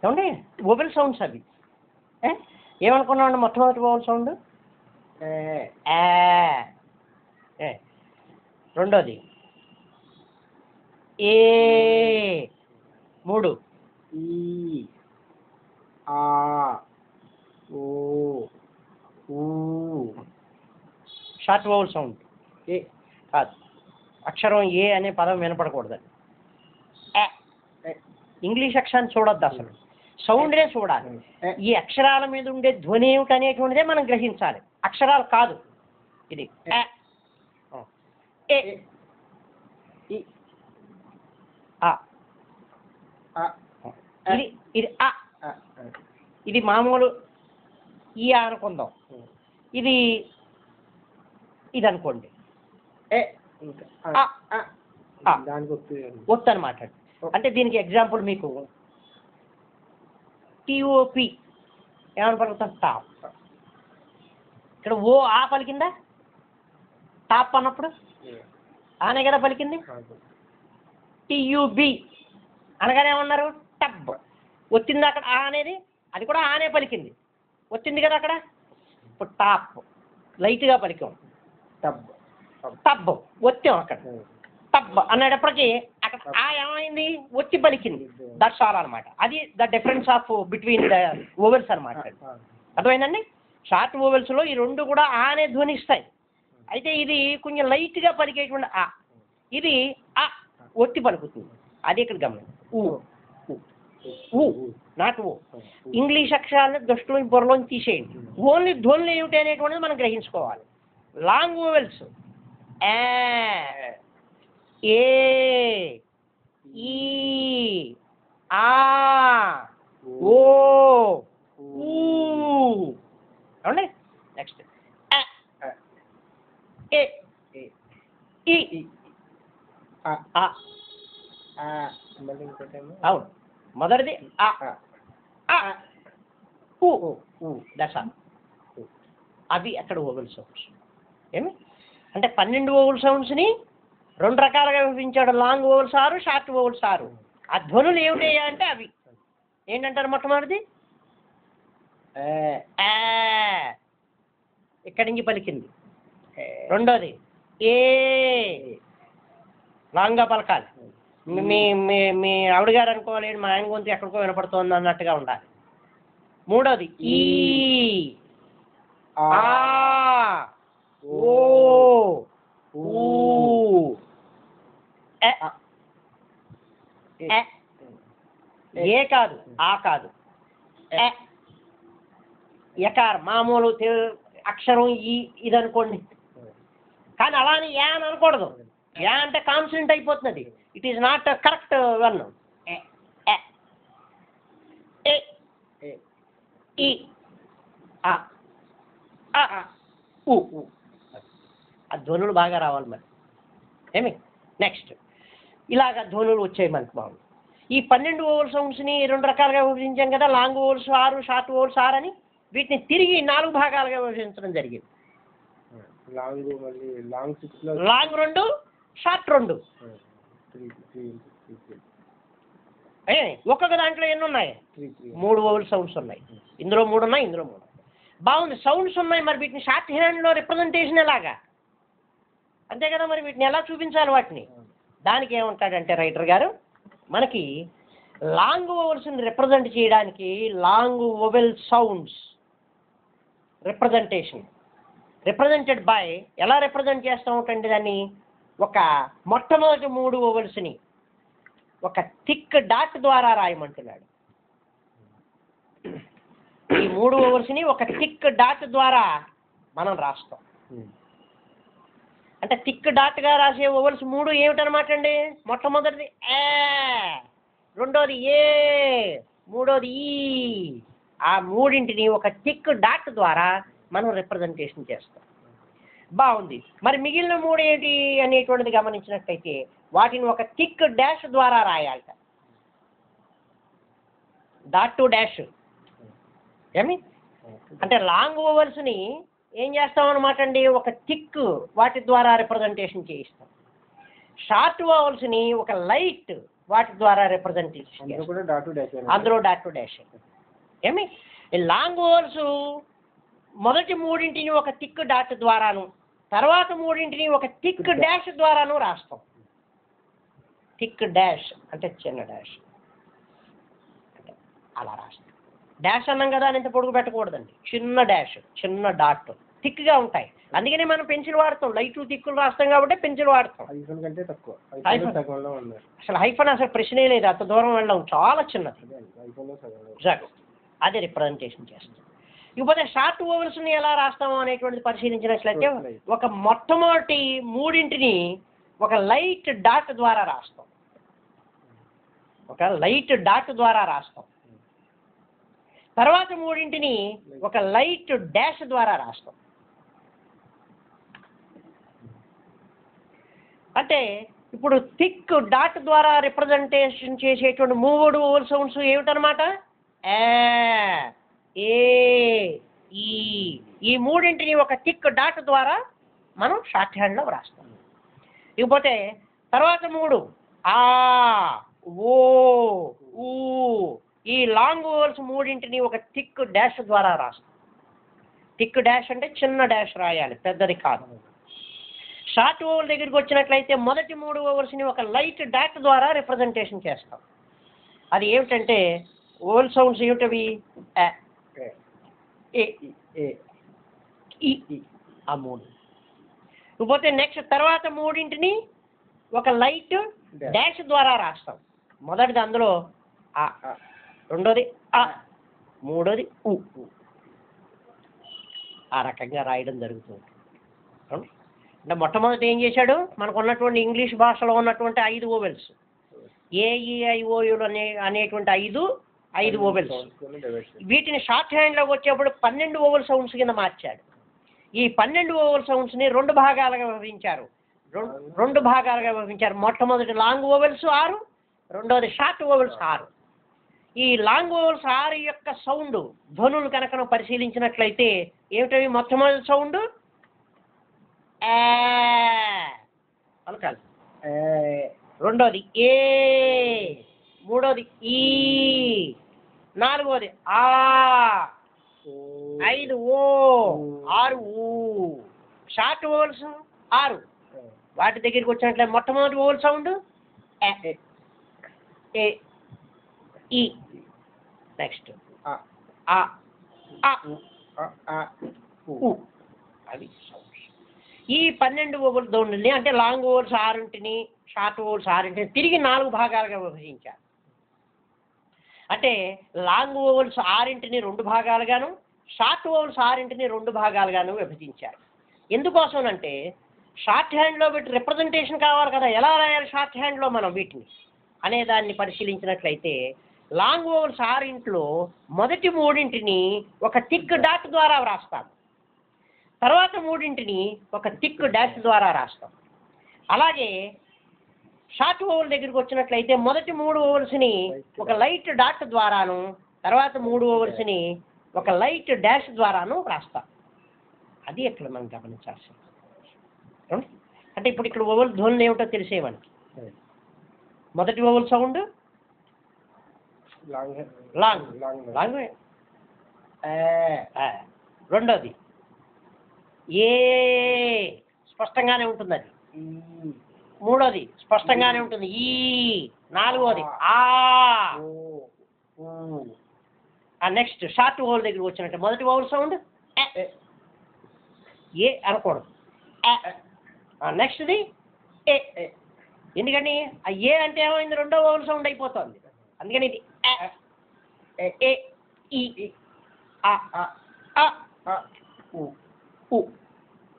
ఏమండి vowel sounds అవి. ఏమనుకున్నామండి మొట్టమొదటి వోవెల్ సౌండ్? రెండోది ఏ, 3 ఈ, ఆ, ఓ, ఊ. షార్ట్ వోవెల్ సౌండ్ ఏ కాదు. అక్షరం ఏ అనే పదం వినపడకూడదు. ఇంగ్లీష్ అక్షరాన్ని చూడొద్దు, అసలు సౌండ్నే చూడాలి. ఈ అక్షరాల మీద ఉండే ధ్వని ఏమిటి అనేటువంటిదే మనం గ్రహించాలి, అక్షరాలు కాదు. ఇది ఏ, ఈ, ఆ. ఆ, ఇది ఇది ఆ. ఇది మామూలు ఈ అనుకుందాం. ఇది ఇది అనుకోండి ఒత్తు అనమాట. అంటే దీనికి ఎగ్జాంపుల్ మీకు టిఓపి ఏమని పలుకుతాం? టాప్. ఇక్కడ ఓ ఆ పలికిందా? టాప్ అన్నప్పుడు ఆనే కదా పలికింది. టియుబి అనగానే ఏమన్నారు? టబ్. వచ్చింది అక్కడ ఆ అనేది, అది కూడా ఆనే పలికింది, వచ్చింది కదా అక్కడ. ఇప్పుడు టాప్ లైట్గా పలికాం, టబ్ టబ్ వచ్చాం అక్కడ. టబ్ అనేటప్పటికీ అక్కడ ఆ ఏమైంది? వచ్చి పలికింది. దట్స్ ఆల్ అనమాట. అది the difference of between the vowels అనమాట. అర్థమైందండి? షార్ట్ ఓవెల్స్లో ఈ రెండు కూడా ఆ అనే ధ్వనిస్తాయి. అయితే ఇది కొంచెం లైట్గా పలికేటువంటి ఆ, ఇది ఆ ఒత్తి పలుకుతుంది. అది ఇక్కడ గమనం. ఊ నాట్ ఓ. ఇంగ్లీష్ అక్షరాలను దృష్టిలోని బుర్రలోని తీసేయండి. ఓన్లీ ధ్వనులు ఏమిటి అనేటువంటిది మనం గ్రహించుకోవాలి. లాంగ్ ఓవెల్స్ ఏ, ఈ, ఆ, ఓ, ఊ. అవునండి. నెక్స్ట్ ఏ, ఈ, అవును. మొదటిది దశ. అవి అక్కడ ఓవెల్ సౌండ్స్. ఏమి అంటే 12 ఓవెల్ సౌండ్స్ని 2 రకాలుగా విభజించాడు. Long vowels 6, short vowels 6. ఆ ధ్వనులు ఏమిటయ్యా అంటే అవి ఏంటంటారు? మొట్టమొదటిది ఇక్కడి నుంచి పలికింది. రెండోది ఏ, లాంగ్గా పలకాలి. మీ మీ మీ ఆవిడ గారు అనుకోవాలి, మా ఆయన గొంతు ఎక్కడికో వినపడుతోంది అన్నట్టుగా ఉండాలి. మూడోది ఈ, ఆ, ఓ, ఊ. ఏ కాదు, ఆ కాదు. ఎకార్ మామూలు అక్షరం ఈ ఇది అనుకోండి. కానీ అలానే యా అని అనకూడదు. యా అంటే కాన్సనెంట్ అయిపోతున్నది. It is not correct one. ఈ, ఆ, ఊ. ఆ ధ్వనులు బాగా రావాలి మరి. ఏమి నెక్స్ట్ ఇలాగ ధ్వనులు వచ్చాయి మనకు బాగుంది. ఈ 12 ఓవెల్ సౌండ్స్ని 2 రకాలుగా విభజించాం కదా. లాంగ్ ఓవెల్స్ 6, షార్ట్ ఓవెల్స్ 6 అని. వీటిని తిరిగి 4 భాగాలుగా విభజించడం జరిగింది. Long 2, short 2. ఒక్కొక్క దాంట్లో ఎన్ని ఉన్నాయి? 3 ఓవెల్ సౌండ్స్ ఉన్నాయి. ఇందులో 3 ఉన్నాయి, ఇందులో 3. బాగుంది. సౌండ్స్ ఉన్నాయి, మరి వీటిని షార్ట్ హ్యాండ్లో రిప్రజెంటేషన్ ఎలాగా? అంతే కదా, మరి వీటిని ఎలా చూపించాలి వాటిని? దానికి ఏమంటాడంటే రైటర్ గారు, మనకి లాంగ్ ఓవెల్స్ని రిప్రజెంట్ చేయడానికి long vowel sounds representation represented by ఎలా రిప్రజెంట్ చేస్తూ ఉంటుంది దాన్ని? ఒక మొట్టమొదటి 3 ఓవెల్స్ని ఒక థిక్ డాట్ ద్వారా రాయమంటున్నాడు. ఈ 3 ఓవెల్స్ని ఒక థిక్ డాట్ ద్వారా మనం రాస్తాం. అంటే థిక్ డాట్గా రాసే ఓవెల్స్ 3 ఏమిటనమాట అండి? మొట్టమొదటిది ఏ, రెండోది ఏ, మూడోది ఈ. ఆ మూడింటిని ఒక థిక్ డాట్ ద్వారా మనం రిప్రజెంటేషన్ చేస్తాం. బాగుంది. మరి మిగిలిన 3 ఏంటి అనేటువంటిది గమనించినట్టయితే వాటిని ఒక థిక్ డాష్ ద్వారా రాయాలట. Dot to dash. ఏమి అంటే లాంగ్ ఓవెల్స్ని ఏం చేస్తామన్నమాట అండి? ఒక థిక్ వాటి ద్వారా రిప్రజెంటేషన్ చేయిస్తాం. షార్ట్ ఓవెల్స్ని ఒక లైట్ వాటి ద్వారా రిప్రజెంటేషన్ అందులో కూడా డాట్ డాష్ అందులో డాట్ టు డాష్ ఏమి ఈ లాంగ్ ఓవల్స్ మొదటి మూడింటిని ఒక టిక్ డాట్ ద్వారాను తర్వాత మూడింటిని ఒక టిక్ డాష్ ద్వారాను రాస్తాం. టిక్ డాష్ అంటే చిన్న డాష్ అలా రాస్తాం. డాష్ అన్నాం కదా అని ఇంత పొడుగు పెట్టకూడదండి. చిన్న డాష్ చిన్న డాట్ థిక్గా ఉంటాయి. అందుకనే మనం పెన్సిల్ వాడతాం. లైట్లు థిక్కులు రాస్తాం కాబట్టి పెన్సిల్ వాడతాం. ఐఫోన్ కంటే తక్కువ. అసలు హైఫన్ అసలు ప్రశ్నే లేదు. అంత దూరం వెళ్ళాం. చాలా చిన్నది. అదే రిప్రజెంటేషన్ చేస్తాం. ఇకపోతే షార్ట్ ఓవెల్స్ని ఎలా రాస్తాము అనేటువంటిది పరిశీలించినట్లయితే ఒక మొట్టమొదటి మూడింటిని ఒక లైట్ డాట్ ద్వారా రాస్తాం. ఒక లైట్ డాట్ ద్వారా రాస్తాం. తర్వాత మూడింటిని ఒక లైట్ డాష్ ద్వారా రాస్తాం. అంటే ఇప్పుడు థిక్ డాట్ ద్వారా రిప్రజెంటేషన్ చేసేటువంటి మూడు ఓవల్ సౌండ్స్ ఏమిటనమాట? ఏ ఈ మూడింటిని ఒక థిక్ డాట్ ద్వారా మనం షార్ట్ హ్యాండ్లో రాస్తాం. ఇకపోతే తర్వాత మూడు ఆ ఓ ఊ ఈ లాంగ్ ఓవల్స్ మూడింటిని ఒక థిక్ డాష్ ద్వారా రాస్తాం. థిక్ డాష్ అంటే చిన్న డాష్ రాయాలి, పెద్దది కాదు. షార్ట్ ఓవల్ దగ్గరికి వచ్చినట్లయితే మొదటి మూడు ఓవర్స్ని ఒక లైట్ డాట్ ద్వారా రిప్రజెంటేషన్ చేస్తాం. అది ఏమిటంటే ఓవల్ సౌండ్స్ ఏమిటవి? ఆ మూడు. ఇకపోతే నెక్స్ట్ తర్వాత మూడింటిని ఒక లైట్ డాష్ ద్వారా రాస్తాం. మొదటిది అందులో ఆ, రెండోది ఆ, మూడోది ఊ. ఆ రకంగా రాయడం జరుగుతుంది. అంటే మొట్టమొదటి ఏం చేశాడు? మనకు ఉన్నటువంటి ఇంగ్లీష్ భాషలో ఉన్నటువంటి 5 ఓవెల్స్ ఏఈఐఓయులు అనేటువంటి ఐదు ఓవెల్స్, వీటిని షార్ట్ హ్యాండ్లోకి వచ్చేప్పుడు 12 ఓవెల్ సౌండ్స్ కింద మార్చాడు. ఈ 12 ఓవెల్ సౌండ్స్ని రెండు భాగాలుగా విభజించారు. మొట్టమొదటి లాంగ్ ఓవెల్స్ 6, రెండోది షార్ట్ ఓవెల్స్ 6. ఈ లాంగ్ ఓవెల్స్ 6 యొక్క సౌండ్ ధ్వనులు కనుక పరిశీలించినట్లయితే ఏమిటవి? మొట్టమొదటి సౌండ్ పలకాలి, రెండోది ఏ, మూడోది ఈ, నాలుగోది ఆ, 5 ఓ, 6 ఊ. Short vowels 6. వాటి దగ్గరికి వచ్చినట్లయితే మొట్టమొదటి ఓవెల్ సౌండ్ ఏ ఈ, నెక్స్ట్ అవి ఈ 12 ఓవర్ దౌండ్ని అంటే లాంగ్ ఓవర్స్ 6ని షార్ట్ ఓవర్స్ 6ని తిరిగి 4 భాగాలుగా విభజించారు. అంటే లాంగ్ ఓవర్స్ 6ని 2 భాగాలుగాను షార్ట్ ఓవర్స్ 6ని 2 భాగాలుగాను విభజించారు. ఎందుకోసం అంటే షార్ట్ హ్యాండ్లో వీటి రిప్రజెంటేషన్ కావాలి కదా. ఎలా రాయాలి షార్ట్ హ్యాండ్లో మనం వీటిని అనే దాన్ని పరిశీలించినట్లయితే లాంగ్ ఓవర్స్ 6లో మొదటి మూడింటిని ఒక థిక్ డాట్ ద్వారా రాస్తాం. తర్వాత మూడింటిని ఒక థిక్ డాష్ ద్వారా రాస్తాం. అలాగే షార్ట్ ఓవర్ దగ్గరికి వచ్చినట్లయితే మొదటి 3 ఓవర్స్ని ఒక లైట్ డాట్ ద్వారాను తర్వాత 3 ఓవర్స్ని ఒక లైట్ డాష్ ద్వారాను రాస్తాం. అది ఇక్కడ మనం గమనించాల్సింది. అంటే ఇప్పుడు ఇక్కడ ఓవల్ ధ్వనులు ఏమిటో తెలిసే మనకి. మొదటి ఓవల్ సౌండ్ లాంగ్, రెండోది ఏ స్పష్టంగానే ఉంటుంది, అది మూడోది స్పష్టంగానే ఉంటుంది ఈ, నాలుగోది ఆ. నెక్స్ట్ షార్ట్ ఓవల్ దగ్గరికి వచ్చినట్టు మొదటి ఓవల్ సౌండ్ ఏ అనకూడదు, నెక్స్ట్ది ఏ. ఎందుకని ఆ ఏ అంటే ఏమైంది? రెండో ఓవల్ సౌండ్ అయిపోతుంది. అందుకని ఇది ఏ ఈ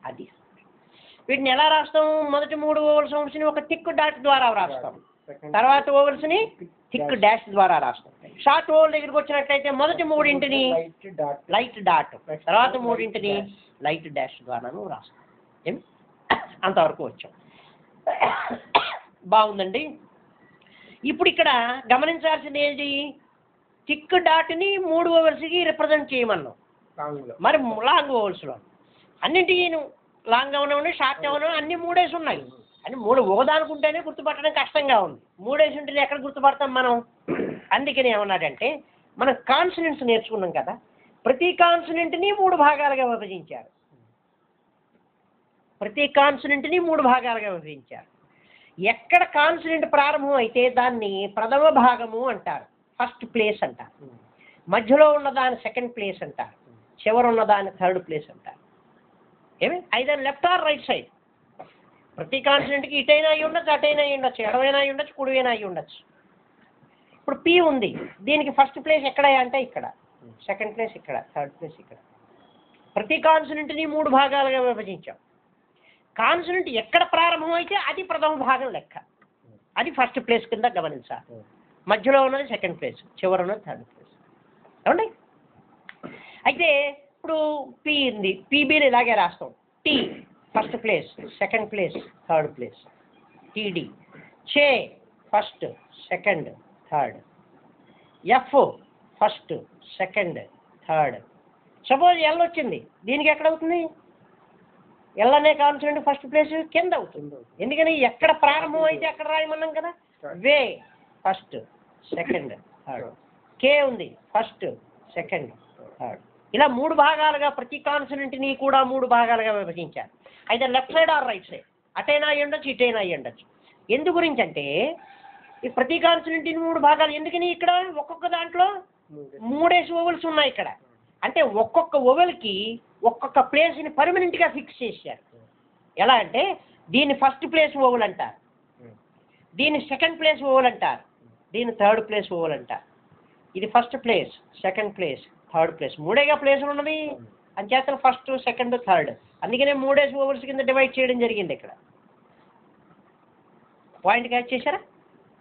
అది. వీటిని ఎలా రాస్తాం? మొదటి 3 ఓవల్ సౌండ్స్ని ఒక థిక్ డాట్ ద్వారా రాస్తాం. తర్వాత ఓవల్స్ని థిక్ డాష్ ద్వారా రాస్తాం. షార్ట్ ఓవల్ దగ్గరికి వచ్చినట్లయితే మొదటి మూడింటిని లైట్ డాట్, తర్వాత మూడింటిని లైట్ డాష్ ద్వారాను రాస్తాం. ఏమి అంతవరకు వచ్చాం. బాగుందండి. ఇప్పుడు ఇక్కడ గమనించాల్సింది ఏంటి? థిక్ డాట్ని 3 ఓవల్స్కి రిప్రజెంట్ చేయమన్నాం. మరి లాంగ్ ఓవల్స్లో అన్నింటికి లాంగ్ అవనివ్వండి షార్ట్ అవనివ్వండి అన్ని 3 ఉన్నాయి. అని మూడు ఓదానుకుంటేనే గుర్తుపట్టడం కష్టంగా ఉంది. మూడేసి ఉంటే ఎక్కడ గుర్తుపడతాం మనం? అందుకని ఏమన్నాడంటే మనం కాన్సనెంట్స్ నేర్చుకున్నాం కదా, ప్రతి కాన్సనెంట్ని మూడు భాగాలుగా విభజించారు. ప్రతి కాన్సనెంట్ని మూడు భాగాలుగా విభజించారు. ఎక్కడ కాన్సనెంట్ ప్రారంభం అయితే దాన్ని ప్రథమ భాగము అంటారు, ఫస్ట్ ప్లేస్ అంటారు. మధ్యలో ఉన్నదాన్ని సెకండ్ ప్లేస్ అంటారు, చివర ఉన్నదాన్ని థర్డ్ ప్లేస్ అంటారు. ఏమి either left or right side. ప్రతి కాన్సనెంట్కి ఇటైనా అయి ఉండొచ్చు, అటైనా అయి ఉండొచ్చు, ఎడవైనా అయి ఉండొచ్చు, కుడివైనా అయి ఉండొచ్చు. ఇప్పుడు పి ఉంది, దీనికి ఫస్ట్ ప్లేస్ ఎక్కడ అంటే ఇక్కడ, సెకండ్ ప్లేస్ ఇక్కడ, థర్డ్ ప్లేస్ ఇక్కడ. ప్రతి కాన్సనెంట్ని మూడు భాగాలుగా విభజించాం. కాన్సనెంట్ ఎక్కడ ప్రారంభం అయితే అది ప్రథమ భాగం లెక్క, అది ఫస్ట్ ప్లేస్ కింద గమనించాలి. మధ్యలో ఉన్నది సెకండ్ ప్లేస్, చివర ఉన్నది థర్డ్ ప్లేస్. ఏమండి? అయితే ఇప్పుడు పి ఉంది, పీబీని ఇలాగే రాస్తాం. T first place, second place, third place. TD. చే first, second, third. F first, second, third. Suppose L వచ్చింది, దీనికి ఎక్కడ అవుతుంది? ఎల్ అనే కాన్సనెంట్ ఫస్ట్ ప్లేస్ కింద అవుతుంది. ఎందుకని ఎక్కడ ప్రారంభం అయితే అక్కడ రాయమన్నాం కదా. Way first, second, third. K ఉంది, ఫస్ట్, సెకండ్, థర్డ్. ఇలా మూడు భాగాలుగా ప్రతి కాన్సనెంట్ని కూడా మూడు భాగాలుగా విభజించారు. అయితే left side or right side, అటైనా అయ్యి ఉండొచ్చు, ఇటైనా అయ్యి ఉండొచ్చు. ఎందు గురించి అంటే ఈ ప్రతి కాన్సనెంట్ని మూడు భాగాలు. ఎందుకని ఇక్కడ ఒక్కొక్క దాంట్లో మూడేసి ఓవెల్స్ ఉన్నాయి ఇక్కడ. అంటే ఒక్కొక్క ఓవెల్కి ఒక్కొక్క ప్లేస్ని పర్మనెంట్గా ఫిక్స్ చేశారు. ఎలా అంటే దీన్ని ఫస్ట్ ప్లేస్ ఓవెల్ అంటారు, దీన్ని సెకండ్ ప్లేస్ ఓవెల్ అంటారు, దీన్ని థర్డ్ ప్లేస్ ఓవెల్ అంటారు. ఇది first place, second place, third place, మూడేగా ప్లేసులు ఉన్నవి. అంచేత ఫస్ట్, సెకండ్, థర్డ్. అందుకనే మూడేసి ఓవెల్స్ కింద డివైడ్ చేయడం జరిగింది. ఇక్కడ పాయింట్ క్యాచ్ చేశారా?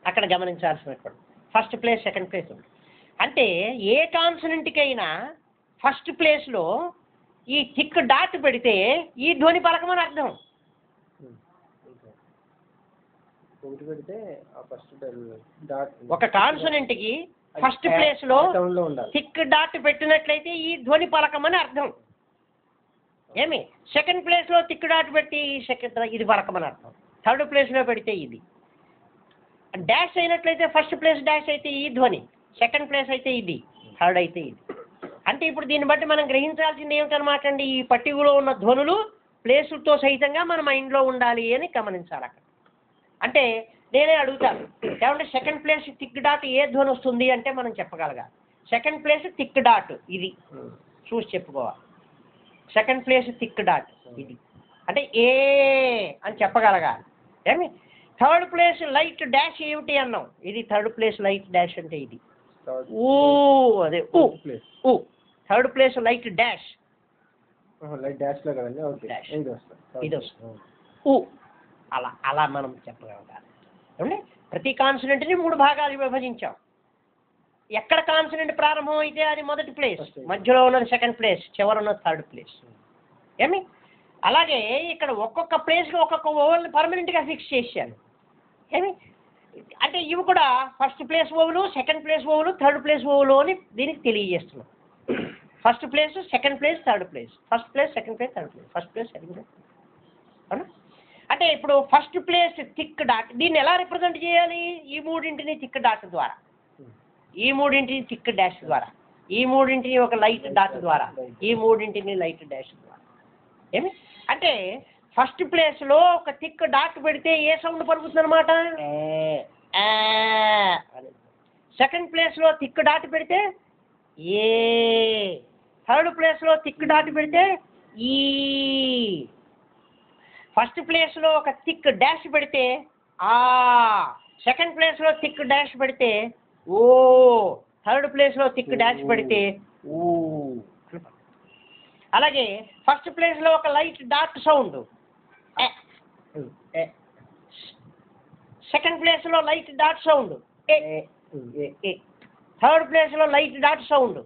అక్కడ గమనించాల్సినటువంటి ఫస్ట్ ప్లేస్, సెకండ్ ప్లేస్ ఉంది. అంటే ఏ కాన్సనెంట్కైనా ఫస్ట్ ప్లేస్లో ఈ థిక్ డాట్ పెడితే ఈ ధ్వని పలకమని అర్థం. ఒక కాన్సనెంట్కి ఫస్ట్ ప్లేస్లో థిక్ డాట్ పెట్టినట్లయితే ఈ ధ్వని పలకమని అర్థం. ఏమి సెకండ్ ప్లేస్లో థిక్ డాట్ పెట్టి ఇది పలకమని అర్థం. థర్డ్ ప్లేస్లో పెడితే ఇది. డాష్ అయినట్లయితే ఫస్ట్ ప్లేస్ డాష్ అయితే ఈ ధ్వని, సెకండ్ ప్లేస్ అయితే ఇది, థర్డ్ అయితే ఇది. అంటే ఇప్పుడు దీన్ని బట్టి మనం గ్రహించాల్సింది ఏమిటనమాట అండి, ఈ పట్టికలో ఉన్న ధ్వనులు ప్లేసులతో సహితంగా మన మైండ్లో ఉండాలి అని గమనించాలి అక్కడ. అంటే నేనే అడుగుతాను, ఏమంటే second place thick dot A ధ్వని వస్తుంది అంటే మనం చెప్పగలగాలి. సెకండ్ ప్లేస్ థిక్ డాట్ ఇది చూసి చెప్పుకోవాలి. సెకండ్ ప్లేస్ థిక్ డాట్ ఇది అంటే ఏ అని చెప్పగలగాలి. ఏమి థర్డ్ ప్లేస్ లైట్ డాష్ ఏమిటి అన్నాం, ఇది థర్డ్ ప్లేస్ లైట్ డాష్ అంటే ఇది ఊ, అదే ఊ ఊ. Third place light dash, light డాష్లో కదండి, ఇది వస్తుంది ఊ. అలా అలా మనం చెప్పగలగాలి. ఏమండి? ప్రతి కాన్సనెంట్ని మూడు భాగాలు విభజించాం. ఎక్కడ కాన్సనెంట్ ప్రారంభం అయితే అది మొదటి ప్లేస్, మధ్యలో ఉన్నది సెకండ్ ప్లేస్, చివర ఉన్నది థర్డ్ ప్లేస్. ఏమి అలాగే ఇక్కడ ఒక్కొక్క ప్లేస్కి ఒక్కొక్క ఓవెల్ని పర్మనెంట్గా ఫిక్స్ చేశాను. ఏమి అంటే ఇవి కూడా first place vowel, second place vowel, third place vowel అని దీనికి తెలియజేస్తున్నాం. First place, second place, third place, first place, second place, third place, first place, second place. అవునా? అంటే ఇప్పుడు ఫస్ట్ ప్లేస్ థిక్ డాట్, దీన్ని ఎలా రిప్రజెంట్ చేయాలి? ఈ మూడింటిని థిక్ డాట్ ద్వారా, ఈ మూడింటిని థిక్ డాష్ ద్వారా, ఈ మూడింటిని ఒక లైట్ డాట్ ద్వారా, ఈ మూడింటిని లైట్ డాష్ ద్వారా. ఏమి అంటే ఫస్ట్ ప్లేస్లో ఒక థిక్ డాట్ పెడితే ఏ సౌండ్ పలుకుతుంది అనమాట, సెకండ్ ప్లేస్లో థిక్ డాట్ పెడితే ఏ, థర్డ్ ప్లేస్లో థిక్ డాట్ పెడితే ఈ, ఫస్ట్ ప్లేస్లో ఒక థిక్ డాష్ పెడితే ఆ, సెకండ్ ప్లేస్లో థిక్ డాష్ పెడితే ఓ, థర్డ్ ప్లేస్లో థిక్ డాష్ పెడితే ఊ. అలాగే ఫస్ట్ ప్లేస్లో ఒక లైట్ డాట్ సౌండ్, సెకండ్ ప్లేస్లో లైట్ డాట్ సౌండ్, థర్డ్ ప్లేస్లో light dot sound,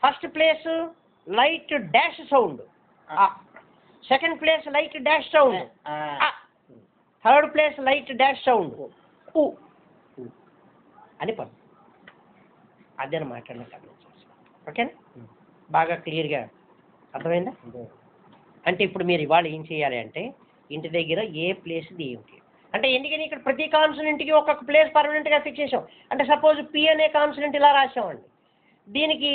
first place light dash sound, second place light dash sound, third place light dash sound ఊ అని పడు. అదనమాట ఓకేనా? బాగా క్లియర్గా అర్థమైందా? అంటే ఇప్పుడు మీరు ఇవాళ ఏం చేయాలి అంటే ఇంటి దగ్గర ఏ ప్లేస్ ఏమిటి అంటే ఎందుకని ఇక్కడ ప్రతి కాన్సనెంట్కి ఒక్కొక్క ప్లేస్ పర్మనెంట్గా ఫిక్స్ చేసాం అంటే సపోజ్ పి అనే కాన్సనెంట్ ఇలా రాసామండి దీనికి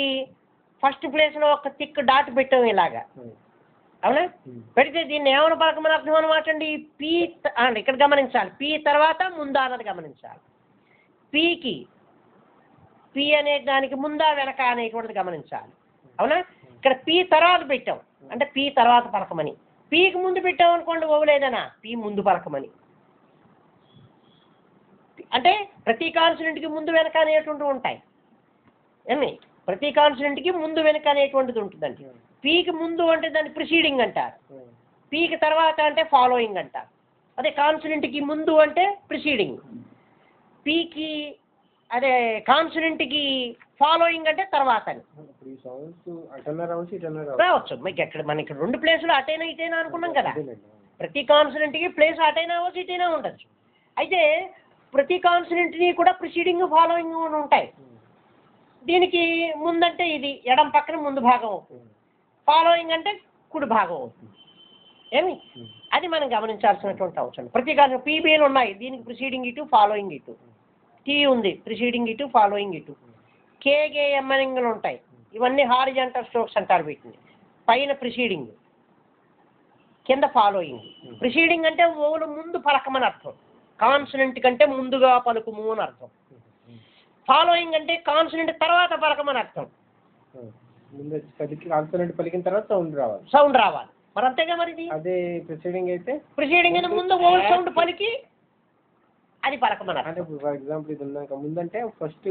ఫస్ట్ ప్లేస్లో ఒక థిక్ డాట్ పెట్టాం ఇలాగా అవునా పెడితే దీన్ని ఏమైనా పలకమని అర్థం అనమాట అండి పి అంటే ఇక్కడ గమనించాలి పి తర్వాత ముందా అన్నది గమనించాలి పికి పి అనే దానికి ముందా వెనక అనేటువంటిది గమనించాలి అవునా ఇక్కడ పి తర్వాత పెట్టాం అంటే పి తర్వాత పలకమని పీకి ముందు పెట్టాం అనుకోండి ఓవలేదనా పి ముందు పలకమని అంటే ప్రతి కాన్సనెంట్కి ముందు వెనక అనేటువంటివి ఉంటాయి ఏమి ప్రతి కాన్సనెంట్కి ముందు వెనక అనేటువంటిది ఉంటుందండి పీకి ముందు అంటే దాన్ని ప్రిసీడింగ్ అంటారు పీకి తర్వాత అంటే ఫాలోయింగ్ అంటారు అదే కాన్సనెంట్కి ముందు అంటే ప్రిసీడింగ్ పీకి అదే కాన్సనెంట్కి ఫాలోయింగ్ అంటే తర్వాత అని రావచ్చు మీకు ఎక్కడ మన ఇక్కడ రెండు ప్లేసులు అటైనా ఇటైనా అనుకున్నాం కదా ప్రతి కాన్సనెంట్కి ప్లేస్ అటైనా అవ్వచ్చు ఇటైనా ఉండొచ్చు అయితే ప్రతి కాన్సనెంట్ని కూడా ప్రిసీడింగ్ ఫాలోయింగ్ ఉంటాయి దీనికి ముందంటే ఇది ఎడం పక్కన ముందు భాగం అవుతుంది ఫాలోయింగ్ అంటే కుడి భాగం అవుతుంది ఏమి అది మనం గమనించాల్సినటువంటి అవసరం ప్రతి కాన్సెప్ట్ పీబీఎల్ ఉన్నాయి దీనికి ప్రిసీడింగ్ ఇటు ఫాలోయింగ్ ఇటు టీ ఉంది ప్రిసీడింగ్ ఇటు ఫాలోయింగ్ ఇటు కేగేఎంఎన్లు ఉంటాయి ఇవన్నీ హారిజాంటల్ స్ట్రోక్స్ అంటారు వీటిని పైన ప్రిసీడింగ్ కింద ఫాలోయింగ్ ప్రిసీడింగ్ అంటే ఓలు ముందు పలకమని అర్థం కాన్సనెంట్ కంటే ముందుగా పలుకుము అని అర్థం ఫాలోయింగ్ అంటే కాన్సనెంట్ తర్వాత పలకమని అర్థం కాన్సనెంట్ పలికిన తర్వాత సౌండ్ రావాలి మరి అంతేగా మరి అదే ప్రిసీడింగ్ అయితే ప్రిసీడింగ్ అయితే ముందు ఓవల్ సౌండ్ పలికి అది పలకమని అంటే ఫర్ ఎగ్జాంపుల్ ఇది ఉన్నాక ముందంటే ఫస్ట్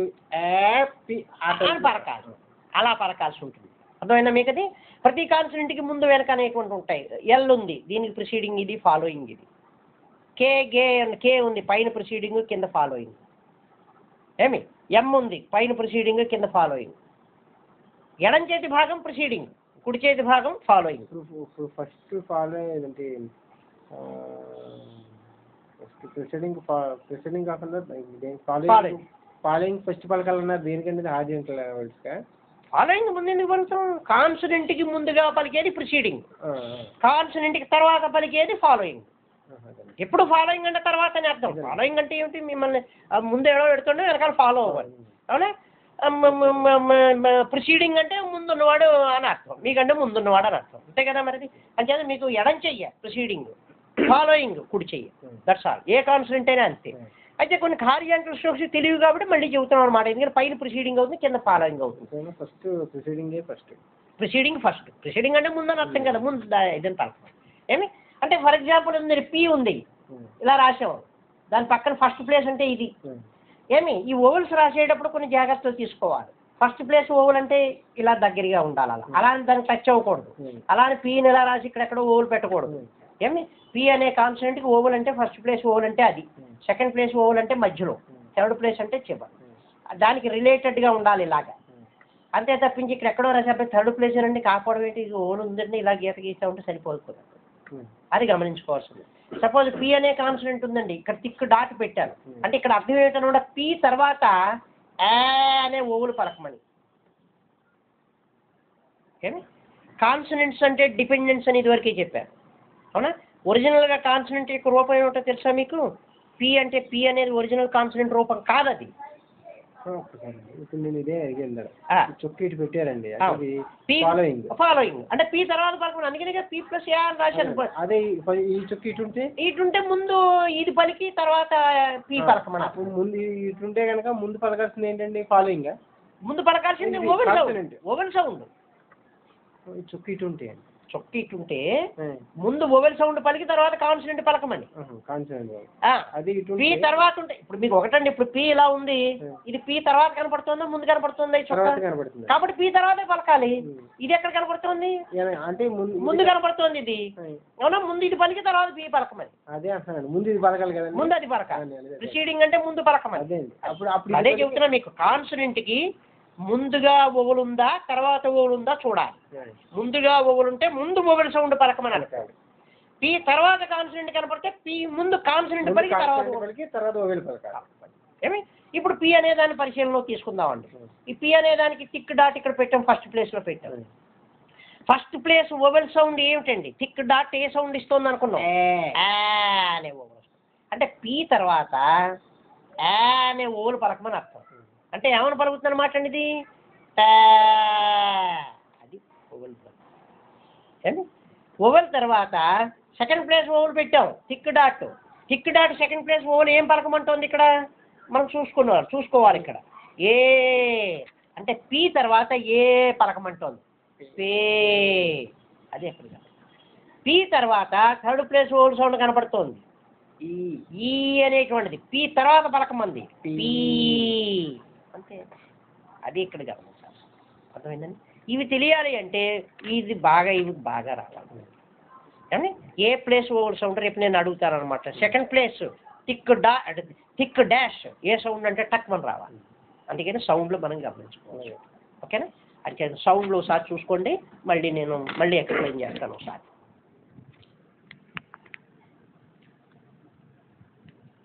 పలకాలి అలా పలకాల్సి ఉంటుంది అర్థమైందా మీకు అది ప్రతి కాన్సనెంట్కి ముందు వెనక అనేటువంటి ఉంటాయి ఎల్ ఉంది దీనికి ప్రిసీడింగ్ ఇది ఫాలోయింగ్ ఇది కే ఉంది పైన ప్రిసీడింగ్ కింద ఫాలోయింగ్ ఏమి ఎం ఉంది పైన ప్రిసీడింగ్ కింద ఫాలోయింగ్ ఎడం చేతి భాగం ప్రిసీడింగ్ కుడి చేతి భాగం ఫాలోయింగ్ ఫస్ట్ ఫాలో ఏంటంటే ప్రిసీడింగ్ కాకుండా ఫాలోయింగ్ ఫస్ట్ పలకాలన్నారు దేనికంటే హారిజాంటల్ ఫాలోయింగ్ ముందు ఎందుకు పలుకుతాం కాన్సనెంట్కి ముందుగా పలికేది ప్రిసీడింగ్ కాన్సనెంట్కి తర్వాత పలికేది ఫాలోయింగ్ ఎప్పుడు ఫాలోయింగ్ అంటే తర్వాత అని అర్థం ఫాలోయింగ్ అంటే ఏమిటి మిమ్మల్ని ముందు ఎడో పెడుతుండే వెనకాల ఫాలో అవ్వాలి అవునా ప్రిసీడింగ్ అంటే ముందున్నవాడు అని అర్థం మీకంటే ముందున్నవాడు అని అర్థం అంతే కదా మరి అంతే మీకు ఎడం చెయ్య ప్రిసీడింగ్ ఫాలోయింగ్ కుడి చెయ్య దట్స్ ఆల్ ఏ కాన్సనెంట్ అయినా అంతే అయితే కొన్ని హారిజాంటల్ స్ట్రోక్స్ తెలియదు కాబట్టి మళ్ళీ చెబుతున్నాం అనమాట ఎందుకంటే పైన ప్రిసీడింగ్ అవుతుంది కింద ఫాలోయింగ్ అవుతుంది ఫస్ట్ ప్రిసీడింగ్ ఫస్ట్ ప్రిసీడింగ్ అంటే ముందని అర్థం కదా ముందు ఇదంతా ఏమి అంటే ఫర్ ఎగ్జాంపుల్ ఉంది పి ఉంది ఇలా రాసాం దాని పక్కన ఫస్ట్ ప్లేస్ అంటే ఇది ఏమి ఈ ఓవెల్స్ రాసేటప్పుడు కొన్ని జాగ్రత్తలు తీసుకోవాలి ఫస్ట్ ప్లేస్ ఓవెల్ అంటే ఇలా దగ్గరగా ఉండాలి అలా అని దానికి టచ్ అవ్వకూడదు అలానే పిని ఇలా రాసి ఇక్కడెక్కడో ఓవెల్ పెట్టకూడదు ఏమి పి అనే కాన్సనెంట్కి ఓవెల్ అంటే ఫస్ట్ ప్లేస్ ఓవెల్ అంటే అది సెకండ్ ప్లేస్ ఓవెల్ అంటే మధ్యలో థర్డ్ ప్లేస్ అంటే చివరి దానికి రిలేటెడ్గా ఉండాలి ఇలాగా అంతే తప్పించి ఇక్కడ ఎక్కడో రాసే థర్డ్ ప్లేస్ అండి కాపాడడం ఏంటి ఓవెల్ ఉందండి ఇలా గీత గీసా ఉంటే సరిపోతుంది అది గమనించుకోవాల్సింది సపోజ్ పి అనే కాన్సనెంట్ ఉందండి ఇక్కడ థిక్ డాట్ పెట్టాను అంటే ఇక్కడ అర్థం ఏంటంటే పి తర్వాత అనే ఓవులు పలకమని ఓకేనా కాన్సనెంట్స్ అంటే డిపెండెన్స్ అని ఇదివరకే చెప్పారు అవునా ఒరిజినల్గా కాన్సనెంట్ యొక్క రూపం ఏమిటో తెలుసా మీకు పి అంటే పి అనేది ఒరిజినల్ కాన్సనెంట్ రూపం కాదది ఇప్పుడు నేను ఇదే అడిగాను చొక్కి ఇటు పెట్టారండి ఫాలోయింగ్ అంటే పి తర్వాత పలకమని అందుకనే పి ప్లస్ ఏ అని రాశాను అదే ఈ చొక్కి ఇటుంటే ముందు ఇది పలికి తర్వాత పి పలకమని ముందు ఇటుంటే కనుక ముందు పలకాల్సింది ఏంటండి ఫాలోయింగ్ ముందు పలకాల్సింది ఓవెల్ సౌండ్ చొక్కి ఇటుంటే చొక్కి ఇటుంటే ముందు ఓవెల్ సౌండ్ పలికి తర్వాత కాన్సనెంట్ పలకమని పి తర్వాత ఉంటే ఇప్పుడు మీకు ఒకటండి ఇప్పుడు పి ఇలా ఉంది ఇది పి తర్వాత కనపడుతుందా ముందు కనపడుతుంది కాబట్టి పి తర్వాతే పలకాలి ఇది ఎక్కడ కనపడుతుంది అంటే ముందు కనపడుతుంది ఇది అవునా ముందు ఇది పలికి తర్వాత పి పలకమని అదే అంటున్నాను ముందు ఇది పలకాలి కదా ముందు అది పలకాలి ప్రిసీడింగ్ అంటే ముందు పలకమని అదే చెబుతున్నా మీకు కాన్సనెంట్కి ముందుగా ఓవెల్ ఉందా తర్వాత ఓవెల్ ఉందా చూడాలి ముందుగా ఓవెల్ ఉంటే ముందు ఓవెల్ సౌండ్ పలకమని అంటారు పి తర్వాత కాన్సనెంట్ కనపడితే పి ముందు కాన్సనెంట్ పలికి తర్వాత ఓవెల్ పలకాలి ఏమి ఇప్పుడు పి అనే దాన్ని పరిశీలనలో తీసుకుందామండి ఈ పి అనే దానికి టిక్ డాట్ ఇక్కడ పెట్టాం ఫస్ట్ ప్లేస్లో పెట్టాం ఫస్ట్ ప్లేస్ ఓవెల్ సౌండ్ ఏమిటండి? థిక్ డాట్ ఏ సౌండ్ ఇస్తుంది అనుకున్నాం? అనే ఓవెల్ వస్తుంది. అంటే పీ తర్వాత అనే ఓవెల్ పలకమని అర్థం. అంటే ఏమని పలుకుతుంది అనమాట అండి ఇది? అది ఓవెల్ అండి. ఓవెల్ తర్వాత సెకండ్ ప్లేస్ ఓవెల్ పెట్టాం, thick dot. Thick dot second place vowel ఏం పలకమంటుంది ఇక్కడ? మనం చూసుకోవాలి ఇక్కడ. ఏ అంటే పీ తర్వాత ఏ పలకమంటోంది? పే. అది ఎక్కడ? పీ తర్వాత థర్డ్ ప్లేస్ ఓవెల్ సౌండ్ కనపడుతోంది, ఈ అనేటువంటిది. పీ తర్వాత పలకమంది పీ. అంతే. అది ఇక్కడ గమనించాలి. అర్థమైందండి? ఇవి తెలియాలి అంటే ఇవి బాగా రావాలి. కానీ ఏ ప్లేస్ ఓవర్ సౌండ్ రేపు నేను అడుగుతాను అనమాట. సెకండ్ ప్లేస్ థిక్ డాష్ ఏ సౌండ్ అంటే టక్ మనం రావాలి. అందుకని సౌండ్లో మనం గమనించుకోవాలి. ఓకేనా? అది సౌండ్లో ఒకసారి చూసుకోండి. మళ్ళీ ఎక్స్ప్లెయిన్ చేస్తాను ఒకసారి.